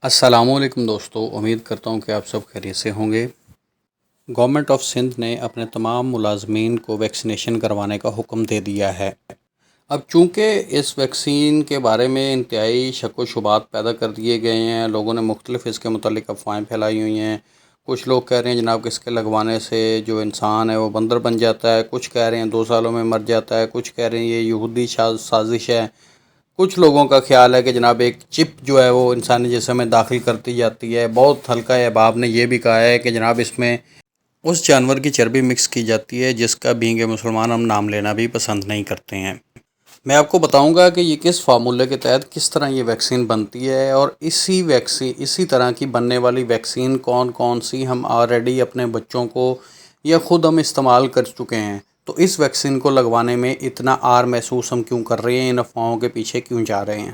السلام علیکم دوستو، امید کرتا ہوں کہ آپ سب خیریت سے ہوں گے۔ گورنمنٹ آف سندھ نے اپنے تمام ملازمین کو ویکسینیشن کروانے کا حکم دے دیا ہے۔ اب چونکہ اس ویکسین کے بارے میں انتہائی شک و شبہات پیدا کر دیے گئے ہیں، لوگوں نے مختلف اس کے متعلق افواہیں پھیلائی ہوئی ہیں۔ کچھ لوگ کہہ رہے ہیں جناب کہ اس کے لگوانے سے جو انسان ہے وہ بندر بن جاتا ہے، کچھ کہہ رہے ہیں 2 سالوں میں مر جاتا ہے، کچھ کہہ رہے ہیں یہ یہودی سازش ہے، کچھ لوگوں کا خیال ہے کہ جناب ایک چپ جو ہے وہ انسانی جسم میں داخل کرتی جاتی ہے۔ بہت حلقہ احباب نے یہ بھی کہا ہے کہ جناب اس میں اس جانور کی چربی مکس کی جاتی ہے جس کا بینگ مسلمان ہم نام لینا بھی پسند نہیں کرتے ہیں۔ میں آپ کو بتاؤں گا کہ یہ کس فارمولے کے تحت کس طرح یہ ویکسین بنتی ہے، اور اسی طرح کی بننے والی ویکسین کون کون سی ہم آلریڈی اپنے بچوں کو یا خود ہم استعمال کر چکے ہیں، تو اس ویکسین کو لگوانے میں اتنا آر محسوس ہم کیوں کر رہے ہیں، ان افواہوں کے پیچھے کیوں جا رہے ہیں۔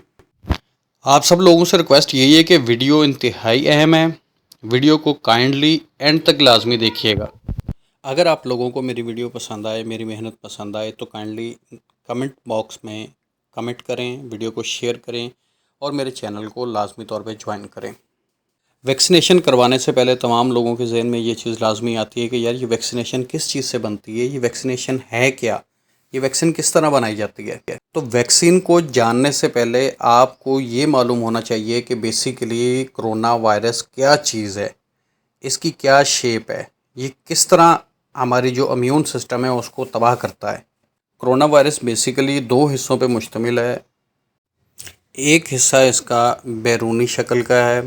آپ سب لوگوں سے ریکویسٹ یہی ہے کہ ویڈیو انتہائی اہم ہے، ویڈیو کو کائنڈلی اینڈ تک لازمی دیکھیے گا۔ اگر آپ لوگوں کو میری ویڈیو پسند آئے، میری محنت پسند آئے تو کائنڈلی کمنٹ باکس میں کمنٹ کریں، ویڈیو کو شیئر کریں اور میرے چینل کو لازمی طور پہ جوائن کریں۔ ویکسینیشن کروانے سے پہلے تمام لوگوں کے ذہن میں یہ چیز لازمی آتی ہے کہ یار یہ ویکسینیشن کس چیز سے بنتی ہے، یہ ویکسینیشن ہے کیا، یہ ویکسین کس طرح بنائی جاتی ہے۔ تو ویکسین کو جاننے سے پہلے آپ کو یہ معلوم ہونا چاہیے کہ بیسیکلی کرونا وائرس کیا چیز ہے، اس کی کیا شیپ ہے، یہ کس طرح ہماری جو امیون سسٹم ہے اس کو تباہ کرتا ہے۔ کرونا وائرس بیسیکلی 2 حصوں پہ مشتمل ہے۔ ایک حصہ اس کا بیرونی شکل کا ہے،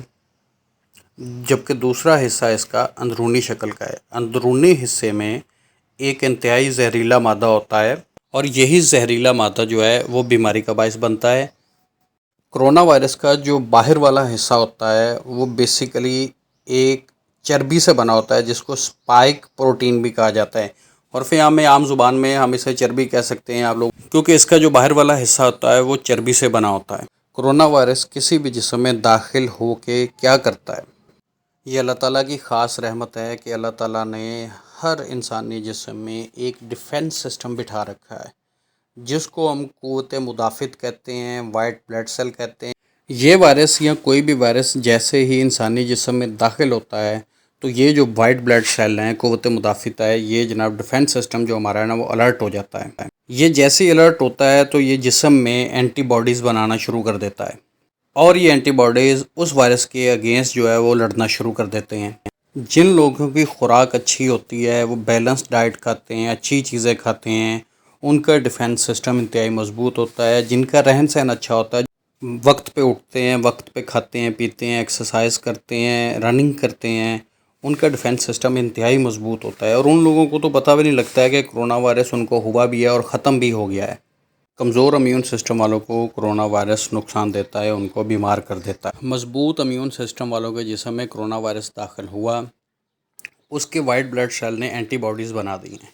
جبکہ دوسرا حصہ اس کا اندرونی شکل کا ہے۔ اندرونی حصے میں ایک انتہائی زہریلا مادہ ہوتا ہے، اور یہی زہریلا مادہ جو ہے وہ بیماری کا باعث بنتا ہے۔ کرونا وائرس کا جو باہر والا حصہ ہوتا ہے وہ بیسیکلی ایک چربی سے بنا ہوتا ہے جس کو اسپائک پروٹین بھی کہا جاتا ہے، اور پھر عام زبان میں ہم اسے چربی کہہ سکتے ہیں آپ لوگ، کیونکہ اس کا جو باہر والا حصہ ہوتا ہے وہ چربی سے بنا ہوتا ہے۔ کرونا وائرس کسی بھی جسم میں داخل ہو کے کیا کرتا ہے، یہ اللہ تعالیٰ کی خاص رحمت ہے کہ اللہ تعالیٰ نے ہر انسانی جسم میں ایک ڈیفنس سسٹم بٹھا رکھا ہے جس کو ہم قوت مدافعت کہتے ہیں، وائٹ بلڈ سیل کہتے ہیں۔ یہ وائرس یا کوئی بھی وائرس جیسے ہی انسانی جسم میں داخل ہوتا ہے تو یہ جو وائٹ بلڈ سیل ہیں، قوت مدافعت ہے، یہ جناب ڈیفنس سسٹم جو ہمارا ہے نا وہ الرٹ ہو جاتا ہے۔ یہ جیسے ہی الرٹ ہوتا ہے تو یہ جسم میں اینٹی باڈیز بنانا شروع کر دیتا ہے، اور یہ اینٹی باڈیز اس وائرس کے اگینسٹ جو ہے وہ لڑنا شروع کر دیتے ہیں۔ جن لوگوں کی خوراک اچھی ہوتی ہے، وہ بیلنس ڈائٹ کھاتے ہیں، اچھی چیزیں کھاتے ہیں، ان کا ڈیفنس سسٹم انتہائی مضبوط ہوتا ہے۔ جن کا رہن سہن اچھا ہوتا ہے، وقت پہ اٹھتے ہیں، وقت پہ کھاتے ہیں پیتے ہیں، ایکسرسائز کرتے ہیں، رننگ کرتے ہیں، ان کا ڈیفنس سسٹم انتہائی مضبوط ہوتا ہے، اور ان لوگوں کو تو پتہ بھی نہیں لگتا ہے کہ کرونا وائرس ان کو ہوا بھی ہے اور ختم بھی ہو گیا ہے۔ کمزور امیون سسٹم والوں کو کرونا وائرس نقصان دیتا ہے، ان کو بیمار کر دیتا ہے۔ مضبوط امیون سسٹم والوں کے جسم میں کرونا وائرس داخل ہوا، اس کے وائٹ بلڈ سیل نے اینٹی باڈیز بنا دی ہیں،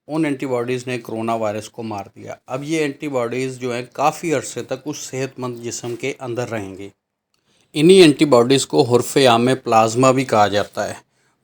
ان اینٹی باڈیز نے کرونا وائرس کو مار دیا۔ اب یہ اینٹی باڈیز جو ہیں کافی عرصے تک اس صحت مند جسم کے اندر رہیں گی۔ انہی اینٹی باڈیز کو حرف عام میں پلازما بھی کہا جاتا ہے،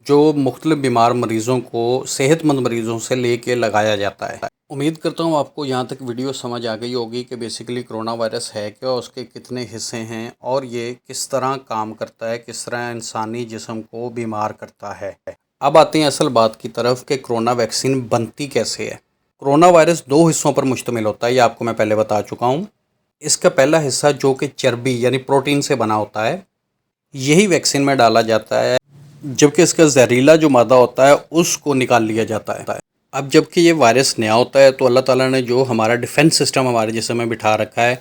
جو مختلف بیمار مریضوں کو صحت مند مریضوں سے لے کے لگایا جاتا ہے۔ امید کرتا ہوں آپ کو یہاں تک ویڈیو سمجھ آ گئی ہوگی کہ بیسیکلی کرونا وائرس ہے کیا، اس کے کتنے حصے ہیں، اور یہ کس طرح کام کرتا ہے، کس طرح انسانی جسم کو بیمار کرتا ہے۔ اب آتے ہیں اصل بات کی طرف کہ کرونا ویکسین بنتی کیسے ہے۔ کرونا وائرس 2 حصوں پر مشتمل ہوتا ہے، یہ آپ کو میں پہلے بتا چکا ہوں۔ اس کا پہلا حصہ جو کہ چربی یعنی پروٹین سے بنا ہوتا ہے، یہی ویکسین میں ڈالا جاتا ہے، جبکہ اس کا زہریلا جو مادہ ہوتا ہے اس کو نکال لیا جاتا ہے۔ اب جب کہ یہ وائرس نیا ہوتا ہے تو اللہ تعالیٰ نے جو ہمارا ڈیفنس سسٹم ہمارے جسم میں بٹھا رکھا ہے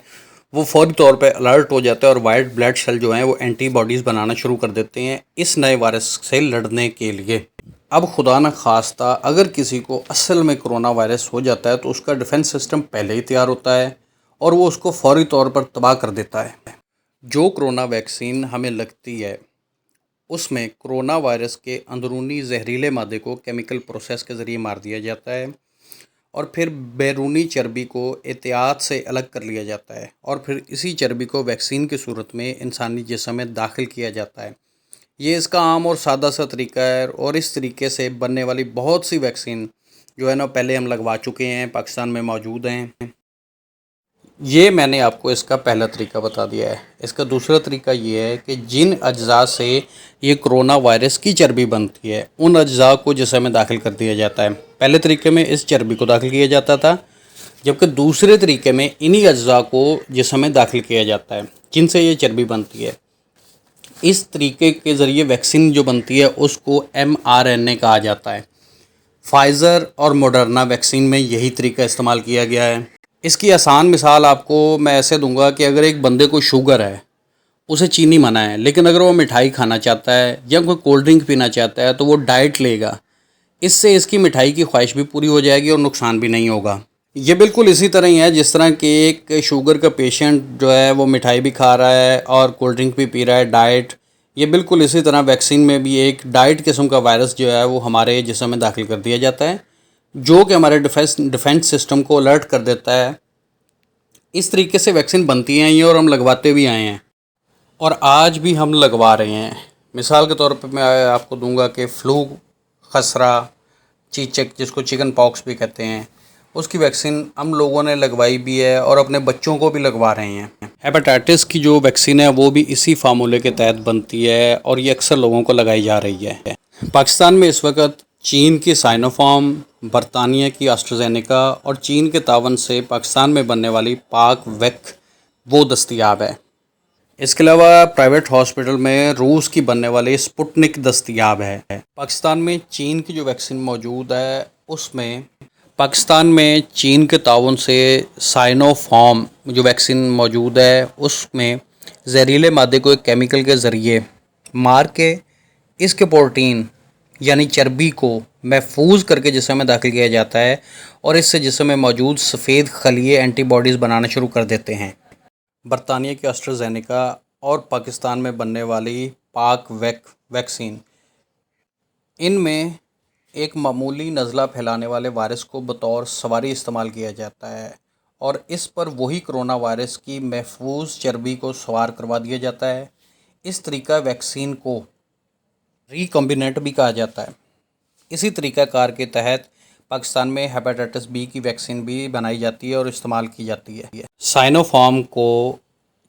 وہ فوری طور پہ الرٹ ہو جاتا ہے، اور وائٹ بلڈ سیل جو ہیں وہ اینٹی باڈیز بنانا شروع کر دیتے ہیں اس نئے وائرس سے لڑنے کے لیے۔ اب خدا نہ خواستہ اگر کسی کو اصل میں کرونا وائرس ہو جاتا ہے تو اس کا ڈیفنس سسٹم پہلے ہی تیار ہوتا ہے اور وہ اس کو فوری طور پر تباہ کر دیتا ہے۔ جو کرونا ویکسین ہمیں لگتی ہے اس میں کرونا وائرس کے اندرونی زہریلے مادے کو کیمیکل پروسیس کے ذریعے مار دیا جاتا ہے، اور پھر بیرونی چربی کو احتیاط سے الگ کر لیا جاتا ہے، اور پھر اسی چربی کو ویکسین کی صورت میں انسانی جسم میں داخل کیا جاتا ہے۔ یہ اس کا عام اور سادہ سا طریقہ ہے، اور اس طریقے سے بننے والی بہت سی ویکسین جو ہے نا پہلے ہم لگوا چکے ہیں، پاکستان میں موجود ہیں۔ یہ میں نے آپ کو اس کا پہلا طریقہ بتا دیا ہے۔ اس کا دوسرا طریقہ یہ ہے کہ جن اجزاء سے یہ کرونا وائرس کی چربی بنتی ہے ان اجزاء کو جسم میں داخل کر دیا جاتا ہے۔ پہلے طریقے میں اس چربی کو داخل کیا جاتا تھا، جبکہ دوسرے طریقے میں انہی اجزاء کو جسم میں داخل کیا جاتا ہے جن سے یہ چربی بنتی ہے۔ اس طریقے کے ذریعے ویکسین جو بنتی ہے اس کو mRNA کہا جاتا ہے۔ فائزر اور موڈرنا ویکسین میں یہی طریقہ استعمال کیا گیا ہے۔ اس کی آسان مثال آپ کو میں ایسے دوں گا کہ اگر ایک بندے کو شوگر ہے، اسے چینی منع ہے، لیکن اگر وہ مٹھائی کھانا چاہتا ہے یا کوئی کولڈ ڈرنک پینا چاہتا ہے تو وہ ڈائٹ لے گا۔ اس سے اس کی مٹھائی کی خواہش بھی پوری ہو جائے گی اور نقصان بھی نہیں ہوگا۔ یہ بالکل اسی طرح ہی ہے جس طرح کہ ایک شوگر کا پیشنٹ جو ہے وہ مٹھائی بھی کھا رہا ہے اور کولڈ ڈرنک بھی پی رہا ہے، ڈائٹ۔ یہ بالکل اسی طرح ویکسین میں بھی ایک ڈائٹ قسم کا وائرس جو ہے وہ ہمارے جسم میں داخل کر دیا جاتا ہے، جو کہ ہمارے ڈیفنس سسٹم کو الرٹ کر دیتا ہے۔ اس طریقے سے ویکسین بنتی ہیں یہ اور ہم لگواتے بھی آئے ہیں اور آج بھی ہم لگوا رہے ہیں۔ مثال کے طور پہ میں آپ کو دوں گا کہ فلو، خسرہ، چیچک جس کو چکن پاکس بھی کہتے ہیں، اس کی ویکسین ہم لوگوں نے لگوائی بھی ہے اور اپنے بچوں کو بھی لگوا رہے ہیں۔ ہیپاٹائٹس کی جو ویکسین ہے وہ بھی اسی فارمولے کے تحت بنتی ہے اور یہ اکثر لوگوں کو لگائی جا رہی ہے۔ پاکستان میں اس وقت چین کی سائنو فارم، برطانیہ کی آسٹرازینیکا اور چین کے تعاون سے پاکستان میں بننے والی پاک ویک وہ دستیاب ہے۔ اس کے علاوہ پرائیویٹ ہاسپٹل میں روس کی بننے والی سپوٹنک دستیاب ہے۔ پاکستان میں چین کی جو ویکسین موجود ہے اس میں پاکستان میں چین کے تعاون سے سائنو فارم جو ویکسین موجود ہے اس میں زہریلے مادے کو ایک کیمیکل کے ذریعے مار کے اس کے پروٹین یعنی چربی کو محفوظ کر کے جسم میں داخل کیا جاتا ہے اور اس سے جسم میں موجود سفید خلیے اینٹی باڈیز بنانا شروع کر دیتے ہیں۔ برطانیہ کی آسٹرازینیکا اور پاکستان میں بننے والی پاک ویکسین، ان میں ایک معمولی نزلہ پھیلانے والے وائرس کو بطور سواری استعمال کیا جاتا ہے اور اس پر وہی کرونا وائرس کی محفوظ چربی کو سوار کروا دیا جاتا ہے۔ اس طریقہ ویکسین کو ریکمبیننٹ بھی کہا جاتا ہے۔ اسی طریقہ کار کے تحت پاکستان میں ہیپاٹائٹس بی کی ویکسین بھی بنائی جاتی ہے اور استعمال کی جاتی ہے۔ سائنو فارم کو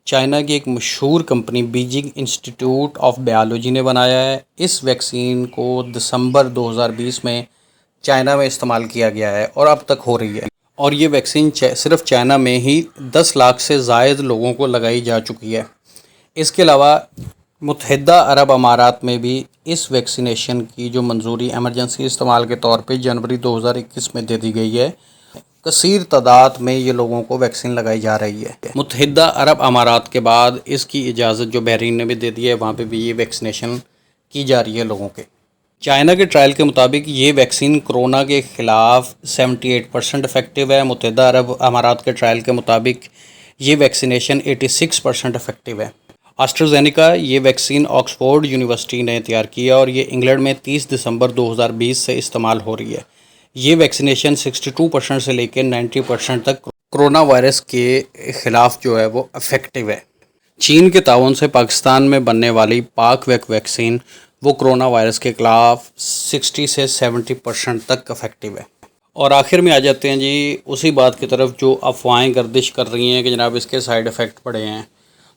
چائنا کی ایک مشہور company Beijing institute of biology نے بنایا ہے۔ اس ویکسین کو دسمبر 2020 میں چائنا میں استعمال کیا گیا ہے اور اب تک ہو رہی ہے، اور یہ ویکسین صرف چائنا میں ہی 10 لاکھ سے زائد لوگوں کو لگائی جا چکی ہے۔ اس کے علاوہ متحدہ عرب امارات میں بھی اس ویکسینیشن کی جو منظوری ایمرجنسی استعمال کے طور پہ جنوری 2021 میں دے دی گئی ہے، کثیر تعداد میں یہ لوگوں کو ویکسین لگائی جا رہی ہے۔ متحدہ عرب امارات کے بعد اس کی اجازت جو بحرین نے بھی دے دی ہے، وہاں پہ بھی یہ ویکسینیشن کی جا رہی ہے لوگوں کے۔ چائنا کے ٹرائل کے مطابق یہ ویکسین کرونا کے خلاف 78% افیکٹو ہے۔ متحدہ عرب امارات کے ٹرائل کے مطابق یہ ویکسینیشن 86% افیکٹو ہے۔ آسٹرازینیکا یہ ویکسین آکسفورڈ یونیورسٹی نے تیار کیا اور یہ انگلینڈ میں 30 دسمبر 2020 سے استعمال ہو رہی ہے۔ یہ ویکسینیشن 62% سے لے کے 90% تک کرونا وائرس کے خلاف جو ہے وہ افیکٹو ہے۔ چین کے تعاون سے پاکستان میں بننے والی پاک ویکسین وہ کرونا وائرس کے خلاف 60 سے 70% تک افیکٹو ہے۔ اور آخر میں آ جاتے ہیں جی اسی بات کی طرف جو افواہیں گردش کر رہی ہیں کہ جناب اس کے سائیڈ افیکٹ پڑے ہیں۔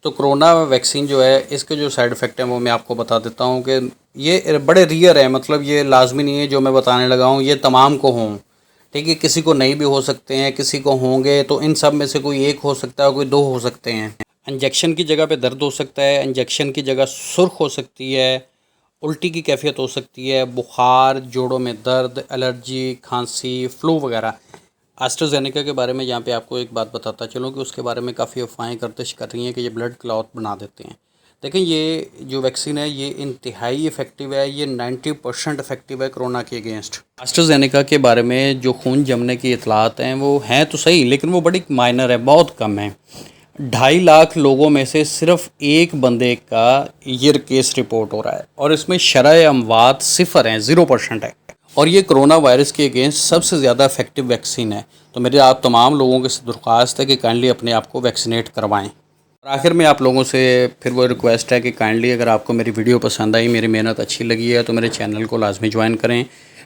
تو کرونا ویکسین جو ہے اس کے جو سائیڈ افیکٹ ہیں وہ میں آپ کو بتا دیتا ہوں کہ یہ بڑے ریئر ہیں، مطلب یہ لازمی نہیں ہے جو میں بتانے لگا ہوں یہ تمام کو ہوں، ٹھیک ہے؟ کسی کو نہیں بھی ہو سکتے ہیں، کسی کو ہوں گے، تو ان سب میں سے کوئی ایک ہو سکتا ہے، کوئی دو ہو سکتے ہیں۔ انجیکشن کی جگہ پہ درد ہو سکتا ہے، انجیکشن کی جگہ سرخ ہو سکتی ہے، الٹی کی کیفیت ہو سکتی ہے، بخار، جوڑوں میں درد، الرجی، کھانسی، فلو وغیرہ۔ آسٹرازینیکا کے بارے میں یہاں پہ آپ کو ایک بات بتاتا چلوں کہ اس کے بارے میں کافی افواہیں گردش کر رہی ہیں کہ یہ بلڈ کلات بنا دیتے ہیں۔ دیکھیں یہ جو ویکسین ہے یہ انتہائی افیکٹو ہے، یہ 90% افیکٹو ہے کرونا کے اگینسٹ۔ آسٹرازینیکا کے بارے میں جو خون جمنے کی اطلاعات ہیں وہ ہیں تو صحیح، لیکن وہ بڑی مائنر ہے، بہت کم ہے۔ 2.5 لاکھ لوگوں میں سے صرف ایک بندے کا یہ کیس رپورٹ ہو رہا ہے اور اس میں شرح اموات 0 ہیں، 0% ہے، اور یہ کرونا وائرس کے اگینسٹ سب سے زیادہ افیکٹو ویکسین ہے۔ تو میرے آپ تمام لوگوں کے درخواست ہے کہ کائنڈلی اپنے آپ کو ویکسینیٹ کروائیں۔ اور آخر میں آپ لوگوں سے پھر وہ ریکویسٹ ہے کہ کائنڈلی اگر آپ کو میری ویڈیو پسند آئی، میری محنت اچھی لگی ہے تو میرے چینل کو لازمی جوائن کریں،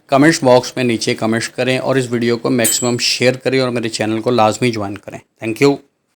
کمنٹس باکس میں نیچے کمنٹس کریں اور اس ویڈیو کو میکسیمم شیئر کریں اور میرے چینل کو لازمی جوائن کریں۔ Thank you.